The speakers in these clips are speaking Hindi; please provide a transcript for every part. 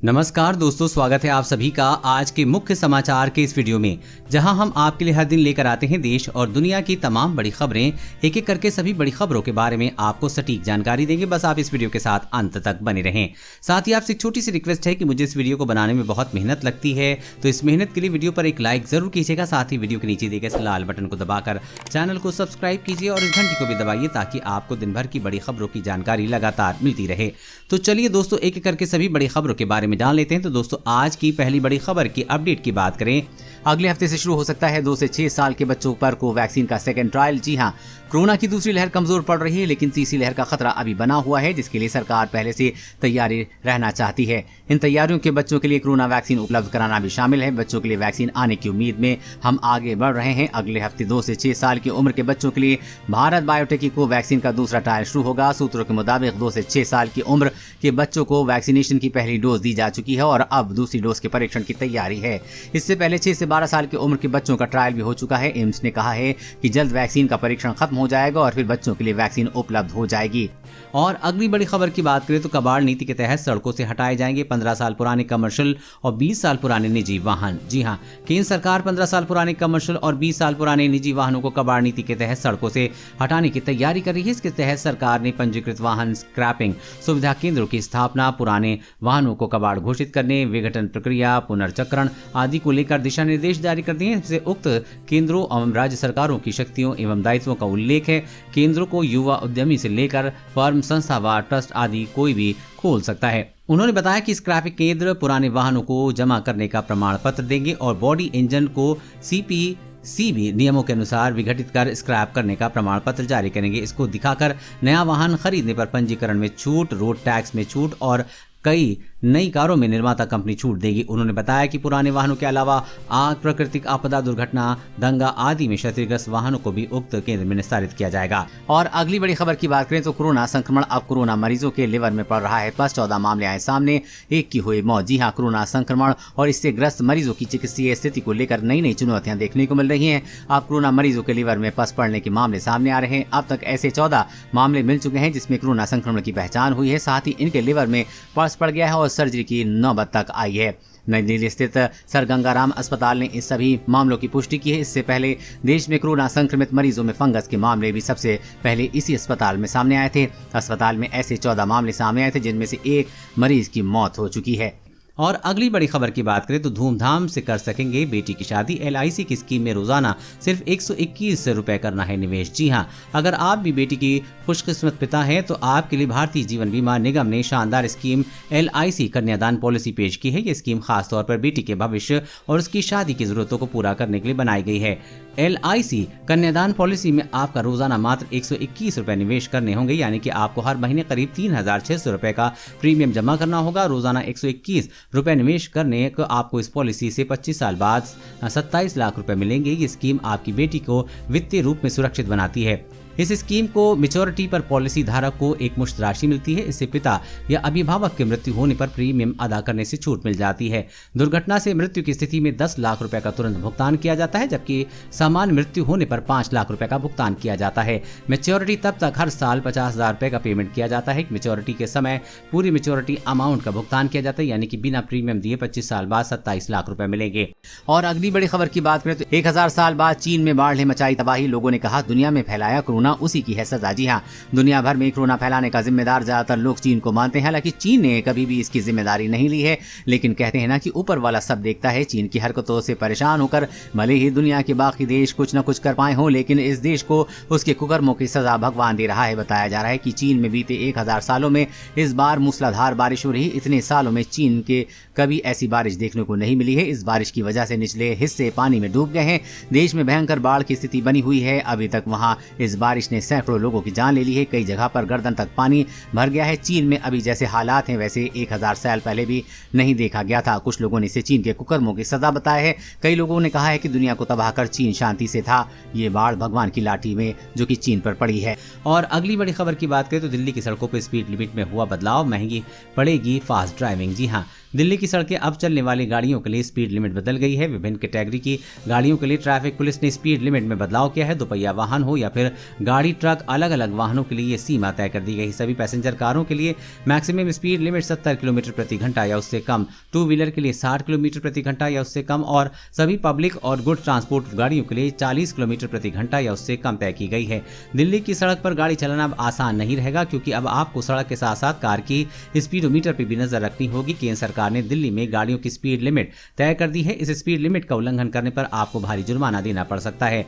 नमस्कार दोस्तों, स्वागत है आप सभी का आज के मुख्य समाचार के इस वीडियो में, जहां हम आपके लिए हर दिन लेकर आते हैं देश और दुनिया की तमाम बड़ी खबरें। एक एक करके सभी बड़ी खबरों के बारे में आपको सटीक जानकारी देंगे। बस आप इस वीडियो के साथ अंत तक बने रहें। साथ ही आपसे एक छोटी सी रिक्वेस्ट है कि मुझे इस वीडियो को बनाने में बहुत मेहनत लगती है, तो इस मेहनत के लिए वीडियो पर एक लाइक जरूर कीजिएगा। साथ ही वीडियो के नीचे दिए गए लाल बटन को दबाकर चैनल को सब्सक्राइब कीजिए और इस घंटी को भी दबाइए ताकि आपको दिन भर की बड़ी खबरों की जानकारी लगातार मिलती रहे। तो चलिए दोस्तों, एक एक करके सभी बड़ी खबरों के बारे में जान लेते हैं। तो दोस्तों, आज की पहली बड़ी खबर की अपडेट की बात करें, अगले हफ्ते से शुरू हो सकता है 2 से 6 साल के बच्चों पर कोवैक्सीन का सेकंड ट्रायल। जी हां, कोरोना की दूसरी लहर कमजोर पड़ रही है, लेकिन तीसरी लहर का खतरा अभी बना हुआ है, जिसके लिए सरकार पहले से तैयारी रहना चाहती है। इन तैयारियों के बच्चों के लिए कोरोना वैक्सीन उपलब्ध कराना भी शामिल है। बच्चों के लिए वैक्सीन आने की उम्मीद में हम आगे बढ़ रहे हैं। अगले हफ्ते 2 से 6 साल की उम्र के बच्चों के लिए भारत बायोटेक की कोवैक्सीन का दूसरा ट्रायल शुरू होगा। सूत्रों के मुताबिक 2 से 6 साल की उम्र के बच्चों को वैक्सीनेशन की पहली डोज दी जा चुकी है और अब दूसरी डोज के परीक्षण की तैयारी है। इससे पहले 6 से 12 साल की उम्र के बच्चों का ट्रायल भी हो चुका है। एम्स ने कहा है कि जल्द वैक्सीन का परीक्षण खत्म हो जाएगा और फिर बच्चों के लिए वैक्सीन उपलब्ध हो जाएगी। और अगली बड़ी खबर की बात करें तो कबाड़ नीति के तहत सड़कों से हटाए जाएंगे 15 साल पुराने कमर्शियल और 20 साल पुराने निजी वाहन। जी हां, केंद्र सरकार 15 साल पुराने कमर्शियल और 20 साल पुराने निजी वाहनों को कबाड़ नीति के तहत सड़कों से हटाने की तैयारी कर रही है। इसके तहत सरकार ने पंजीकृत वाहन स्क्रैपिंग सुविधा केंद्रों की स्थापना, पुराने वाहनों को कबाड़ घोषित करने, विघटन प्रक्रिया, पुनर्चक्रण आदि को लेकर दिशा निर्देश जारी कर दिए हैं। इससे उक्त केंद्रों एवं राज्य सरकारों की शक्तियों एवं दायित्वों का उल्लेख है। केंद्रों को युवा उद्यमी से लेकर फर्म, संस्था व ट्रस्ट आदि कोई भी खोल सकता है। उन्होंने बताया कि स्क्रैपिंग केंद्र पुराने वाहनों को जमा करने का प्रमाण पत्र देंगे और बॉडी इंजन को सीपीसीबी नियमों के अनुसार विघटित कर स्क्रैप करने का प्रमाण पत्र जारी करेंगे। इसको दिखाकर नया वाहन खरीदने पर पंजीकरण में छूट, रोड टैक्स में छूट और कई नई कारों में निर्माता कंपनी छूट देगी। उन्होंने बताया कि पुराने वाहनों के अलावा आग, प्राकृतिक आपदा, दुर्घटना, दंगा आदि में क्षतिग्रस्त वाहनों को भी उक्त केंद्र में निस्तारित किया जाएगा। और अगली बड़ी खबर की बात करें तो कोरोना संक्रमण अब कोरोना मरीजों के लिवर में पड़ रहा है। प्लस 14 मामले आए सामने, 1 की हुई मौत। जी हां, कोरोना संक्रमण और इससे ग्रस्त मरीजों की चिकित्सीय स्थिति को लेकर नई नई चुनौतियां देखने को मिल रही है। अब कोरोना मरीजों के लिवर में पस पड़ने के मामले सामने आ रहे हैं। अब तक ऐसे 14 मामले मिल चुके हैं जिसमें कोरोना संक्रमण की पहचान हुई है। साथ ही इनके लिवर में पस पड़ गया है और सर्जरी की नौबत तक आई है। नई दिल्ली स्थित सर गंगाराम अस्पताल ने इस सभी मामलों की पुष्टि की है। इससे पहले देश में कोरोना संक्रमित मरीजों में फंगस के मामले भी सबसे पहले इसी अस्पताल में सामने आए थे। अस्पताल में ऐसे 14 मामले सामने आए थे जिनमें से 1 मरीज की मौत हो चुकी है। और अगली बड़ी खबर की बात करें तो धूमधाम से कर सकेंगे बेटी की शादी। LIC की स्कीम में रोजाना सिर्फ 121 रुपए करना है निवेश। जी हां, अगर आप भी बेटी की खुशकिस्मत पिता हैं तो आपके लिए भारतीय जीवन बीमा निगम ने शानदार स्कीम LIC कन्यादान पॉलिसी पेश की है। ये स्कीम खासतौर पर बेटी के भविष्य और उसकी शादी की जरूरतों को पूरा करने के लिए बनाई गई है। LIC कन्यादान पॉलिसी में आपका रोजाना मात्र 121 रुपए निवेश करने होंगे, यानी कि आपको हर महीने करीब 3600 रुपए का प्रीमियम जमा करना होगा। रोजाना 121 रुपए निवेश करने को आपको इस पॉलिसी से 25 साल बाद 27 लाख रुपए मिलेंगे। ये स्कीम आपकी बेटी को वित्तीय रूप में सुरक्षित बनाती है। इस स्कीम को मैच्योरिटी पर पॉलिसी धारक को एक मुश्त राशि मिलती है। इससे पिता या अभिभावक की मृत्यु होने पर प्रीमियम अदा करने से छूट मिल जाती है। दुर्घटना से मृत्यु की स्थिति में 10 लाख रुपए का तुरंत भुगतान किया जाता है, जबकि सामान्य मृत्यु होने पर 5 लाख रुपए का भुगतान किया जाता है। मैच्योरिटी तब तक हर साल 50,000 रुपए का पेमेंट किया जाता है। मैच्योरिटी के समय पूरी मैच्योरिटी अमाउंट का भुगतान किया जाता है, यानी कि बिना प्रीमियम दिए 25 साल बाद 27 लाख रुपए मिलेंगे। और अगली बड़ी खबर की बात करें तो 1000 साल बाद चीन में बाढ़ ने मचाई तबाही। लोगों ने कहा दुनिया में फैलाया कोरोना उसी की है सजा। जी हां, दुनिया भर में कोरोना फैलाने का जिम्मेदार ज्यादातर लोग चीन को मानते हैं। हालांकि चीन ने कभी भी इसकी जिम्मेदारी नहीं ली है, लेकिन कहते हैं ना कि ऊपर वाला सब देखता है। चीन की हरकतों से परेशान होकर भले ही दुनिया के बाकी देश कुछ न कुछ कर पाए हों, लेकिन इस देश को उसके कुकर्मों की सजा भगवान दे रहा है। बताया जा रहा है कि चीन में बीते 1000 सालों में इस बार मूसलाधार बारिश हो रही। इतने सालों में चीन के कभी ऐसी बारिश देखने को नहीं मिली है। इस बारिश की वजह से निचले हिस्से पानी में डूब गए हैं। देश में भयंकर बाढ़ की स्थिति बनी हुई है। अभी तक वहां इस बारिश ने सैकड़ों लोगों की जान ले ली है। कई जगह पर गर्दन तक पानी भर गया है। चीन में अभी जैसे हालात हैं वैसे 1000 साल पहले भी नहीं देखा गया था। कुछ लोगों ने इसे चीन के कुकर्मों की सजा बताया है। कई लोगों ने कहा है कि दुनिया को तबाह कर चीन शांति से था। ये बाढ़ भगवान की लाठी में जो कि चीन पर पड़ी है। और अगली बड़ी खबर की बात करें तो दिल्ली की सड़कों पर स्पीड लिमिट में हुआ बदलाव, महंगी पड़ेगी फास्ट ड्राइविंग। जी हाँ, दिल्ली की सड़कें अब चलने वाली गाड़ियों के लिए स्पीड लिमिट बदल गई है। विभिन्न कैटेगरी की गाड़ियों के लिए ट्रैफिक पुलिस ने स्पीड लिमिट में बदलाव किया है। दोपहिया वाहन हो या फिर गाड़ी, ट्रक, अलग अलग वाहनों के लिए ये सीमा तय कर दी गई। सभी पैसेंजर कारों के लिए मैक्सिमम स्पीड लिमिट 70 किलोमीटर प्रति घंटा या उससे कम, टू व्हीलर के लिए 60 किलोमीटर प्रति घंटा या उससे कम और सभी पब्लिक और गुड ट्रांसपोर्ट गाड़ियों के लिए 40 किलोमीटर प्रति घंटा या उससे कम तय की गई है। दिल्ली की सड़क पर गाड़ी चलाना अब आसान नहीं रहेगा, क्योंकि अब आपको सड़क के साथ साथ कार की स्पीडोमीटर पर भी नजर रखनी होगी। केंद्र सरकार ने दिल्ली में गाड़ियों की स्पीड लिमिट तय कर दी है। इस स्पीड लिमिट का उल्लंघन करने पर आपको भारी जुर्माना देना पड़ सकता है।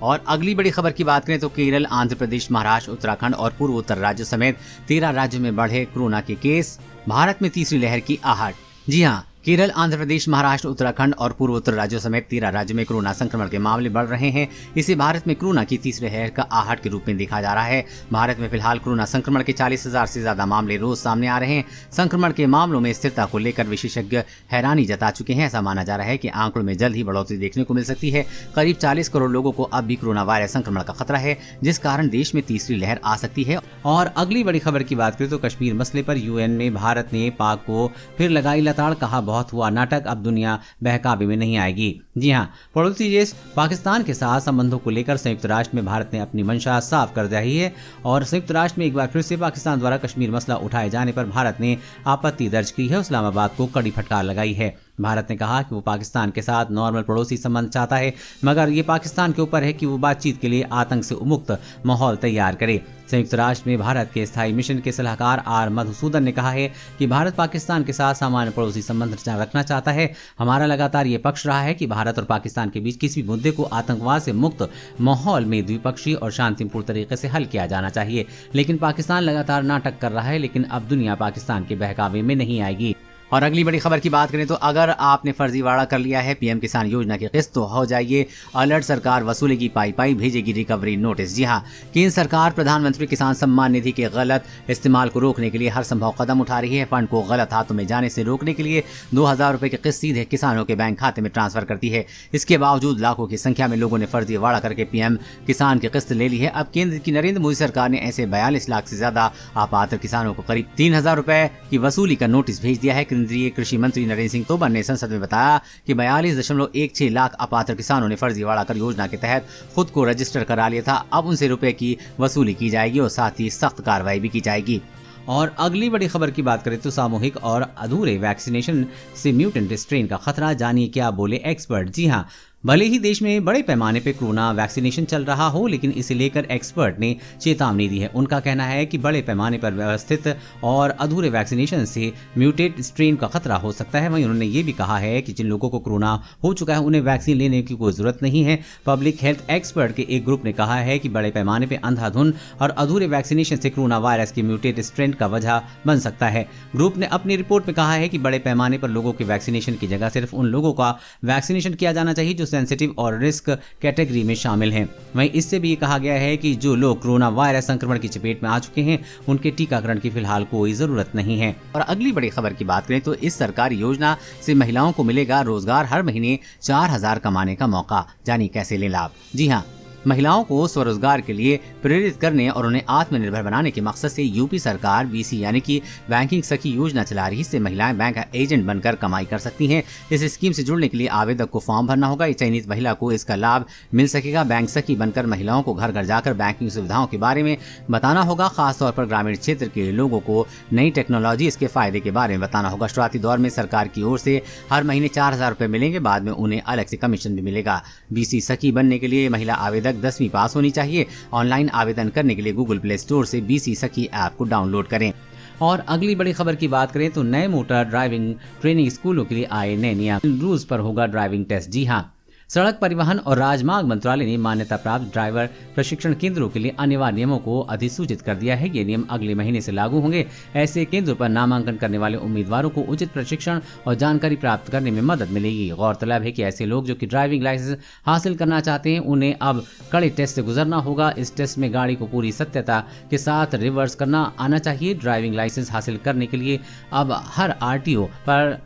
और अगली बड़ी खबर की बात करें तो केरल, आंध्र प्रदेश, महाराष्ट्र, उत्तराखंड और पूर्वोत्तर राज्यों समेत 13 राज्यों में बढ़े कोरोना के केस। भारत में तीसरी लहर की आहट। जी हां, केरल, आंध्र प्रदेश, महाराष्ट्र, उत्तराखंड और पूर्वोत्तर राज्यों समेत 13 राज्यों में कोरोना संक्रमण के मामले बढ़ रहे हैं। इसे भारत में कोरोना की तीसरी लहर का आहट के रूप में देखा जा रहा है। भारत में फिलहाल कोरोना संक्रमण के 40,000 से ज्यादा मामले रोज सामने आ रहे हैं। संक्रमण के मामलों में स्थिरता को लेकर विशेषज्ञ हैरानी जता चुके हैं। ऐसा माना जा रहा है कि आंकड़ों में जल्द ही बढ़ोतरी देखने को मिल सकती है। करीब 40 करोड़ लोगों को अब भी कोरोना वायरस संक्रमण का खतरा है, जिस कारण देश में तीसरी लहर आ सकती है। और अगली बड़ी खबर की बात करें तो कश्मीर मसले पर यूएन में भारत ने पाक को फिर लगाई लताड़। कहा बहुत हुआ नाटक, अब दुनिया बहकावे में नहीं आएगी। जी हां, पड़ोसी देश पाकिस्तान के साथ संबंधों को लेकर संयुक्त राष्ट्र में भारत ने अपनी मंशा साफ कर दी है और संयुक्त राष्ट्र में एक बार फिर से पाकिस्तान द्वारा कश्मीर मसला उठाए जाने पर भारत ने आपत्ति दर्ज की है। इस्लामाबाद को कड़ी फटकार लगाई है। भारत ने कहा कि वो पाकिस्तान के साथ नॉर्मल पड़ोसी संबंध चाहता है, मगर ये पाकिस्तान के ऊपर है कि वो बातचीत के लिए आतंक से मुक्त माहौल तैयार करे। संयुक्त राष्ट्र में भारत के स्थायी मिशन के सलाहकार आर मधुसूदन ने कहा है कि भारत पाकिस्तान के साथ सामान्य पड़ोसी संबंध रखना चाहता है। हमारा लगातार ये पक्ष रहा है कि भारत और पाकिस्तान के बीच किसी भी मुद्दे को आतंकवाद से मुक्त माहौल में द्विपक्षीय और शांतिपूर्ण तरीके से हल किया जाना चाहिए। लेकिन पाकिस्तान लगातार नाटक कर रहा है, लेकिन अब दुनिया पाकिस्तान के बहकावे में नहीं आएगी। और अगली बड़ी खबर की बात करें तो अगर आपने फर्जीवाड़ा कर लिया है पीएम किसान योजना की किस्त तो हो जाइए अलर्ट, सरकार वसूलेगी पाई पाई, भेजेगी रिकवरी नोटिस। जी हां, केंद्र सरकार प्रधानमंत्री किसान सम्मान निधि के गलत इस्तेमाल को रोकने के लिए हर संभव कदम उठा रही है। फंड को गलत हाथों में जाने से रोकने के लिए 2,000 रुपए की किस्त सीधे किसानों के बैंक खाते में ट्रांसफर करती है। इसके बावजूद लाखों की संख्या में लोगों ने फर्जीवाड़ा करके पीएम किसान की किस्त ले ली है। अब केंद्र की नरेंद्र मोदी सरकार ने ऐसे 42 लाख से ज्यादा अपात्र किसानों को करीब 3,000 रुपए की वसूली का नोटिस भेज दिया है। केंद्रीय कृषि मंत्री नरेंद्र सिंह तोमर ने संसद में बताया कि 42.16 लाख अपात्र किसानों ने फर्जीवाड़ा कर योजना के तहत खुद को रजिस्टर करा लिया था। अब उनसे रुपए की वसूली की जाएगी और साथ ही सख्त कार्रवाई भी की जाएगी। और अगली बड़ी खबर की बात करें तो सामूहिक और अधूरे वैक्सीनेशन से म्यूटेंट स्ट्रेन का खतरा, जानिए क्या बोले एक्सपर्ट। जी हां, भले ही देश में बड़े पैमाने पर कोरोना वैक्सीनेशन चल रहा हो, लेकिन इसे लेकर एक्सपर्ट ने चेतावनी दी है। उनका कहना है कि बड़े पैमाने पर व्यवस्थित और अधूरे वैक्सीनेशन से म्यूटेट स्ट्रेन का खतरा हो सकता है। वहीं उन्होंने ये भी कहा है कि जिन लोगों को कोरोना हो चुका है उन्हें वैक्सीन लेने की कोई जरूरत नहीं है। पब्लिक हेल्थ एक्सपर्ट के एक ग्रुप ने कहा है कि बड़े पैमाने पर अंधाधुंध और अधूरे वैक्सीनेशन से कोरोना वायरस के म्यूटेट स्ट्रेन का वजह बन सकता है। ग्रुप ने अपनी रिपोर्ट में कहा है कि बड़े पैमाने पर लोगों के वैक्सीनेशन की जगह सिर्फ उन लोगों का वैक्सीनेशन किया जाना चाहिए जो सेंसिटिव और रिस्क कैटेगरी में शामिल हैं। वहीं इससे भी कहा गया है कि जो लोग कोरोना वायरस संक्रमण की चपेट में आ चुके हैं उनके टीकाकरण की फिलहाल कोई जरूरत नहीं है। और अगली बड़ी खबर की बात करें तो इस सरकारी योजना से महिलाओं को मिलेगा रोजगार, हर महीने 4,000 कमाने का मौका, जानिए कैसे ले लाभ। जी हाँ, महिलाओं को स्वरोजगार के लिए प्रेरित करने और उन्हें आत्मनिर्भर बनाने के मकसद से यूपी सरकार बीसी यानी कि बैंकिंग सखी योजना चला रही है। इससे महिलाएं बैंक एजेंट बनकर कमाई कर सकती हैं। इस स्कीम से जुड़ने के लिए आवेदक को फॉर्म भरना होगा। चयनित महिला को इसका लाभ मिल सकेगा। बैंक सखी बनकर महिलाओं को घर घर जाकर बैंकिंग सुविधाओं के बारे में बताना होगा। खासतौर पर ग्रामीण क्षेत्र के लोगों को नई टेक्नोलॉजी, इसके फायदे के बारे में बताना होगा। शुरुआती दौर में सरकार की ओर से हर महीने 4,000 रुपए मिलेंगे, बाद में उन्हें अलग से कमीशन भी मिलेगा। बीसी सखी बनने के लिए महिला आवेदक 10वीं पास होनी चाहिए। ऑनलाइन आवेदन करने के लिए गूगल प्ले स्टोर से बीसी सखी ऐप को डाउनलोड करें। और अगली बड़ी खबर की बात करें तो नए मोटर ड्राइविंग ट्रेनिंग स्कूलों के लिए आए नए नियम, रूल्स पर होगा ड्राइविंग टेस्ट। जी हाँ, सड़क परिवहन और राजमार्ग मंत्रालय ने मान्यता प्राप्त ड्राइवर प्रशिक्षण केंद्रों के लिए अनिवार्य नियमों को अधिसूचित कर दिया है। ये नियम अगले महीने से लागू होंगे। ऐसे केंद्रों पर नामांकन करने वाले उम्मीदवारों को उचित प्रशिक्षण और जानकारी प्राप्त करने में मदद मिलेगी। गौरतलब है कि ऐसे लोग जो कि ड्राइविंग लाइसेंस हासिल करना चाहते हैं उन्हें अब कड़े टेस्ट से गुजरना होगा। इस टेस्ट में गाड़ी को पूरी सत्यता के साथ रिवर्स करना आना चाहिए। ड्राइविंग लाइसेंस हासिल करने के लिए अब हर आरटीओ पर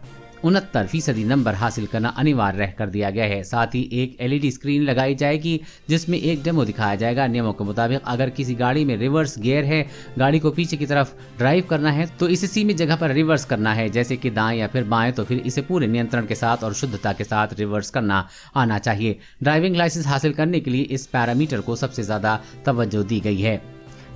69% नंबर हासिल करना अनिवार्य रह कर दिया गया है। साथ ही एक LED स्क्रीन लगाई जाएगी जिसमें एक डेमो दिखाया जाएगा। नियमों के मुताबिक अगर किसी गाड़ी में रिवर्स गियर है, गाड़ी को पीछे की तरफ ड्राइव करना है तो इसे सीमित जगह पर रिवर्स करना है, जैसे कि दाएं या फिर बाएं, तो फिर इसे पूरे नियंत्रण के साथ और शुद्धता के साथ रिवर्स करना आना चाहिए। ड्राइविंग लाइसेंस हासिल करने के लिए इस पैरामीटर को सबसे ज्यादा तवज्जो दी गई है।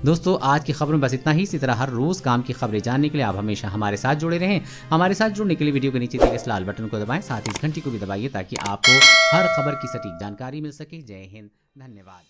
दोस्तों, आज की खबर में बस इतना ही। इसी तरह हर रोज काम की खबरें जानने के लिए आप हमेशा हमारे साथ जुड़े रहें। हमारे साथ जुड़ने के लिए वीडियो के नीचे दिए इस लाल बटन को दबाएं, साथ ही इस घंटी को भी दबाइए ताकि आपको हर खबर की सटीक जानकारी मिल सके। जय हिंद, धन्यवाद।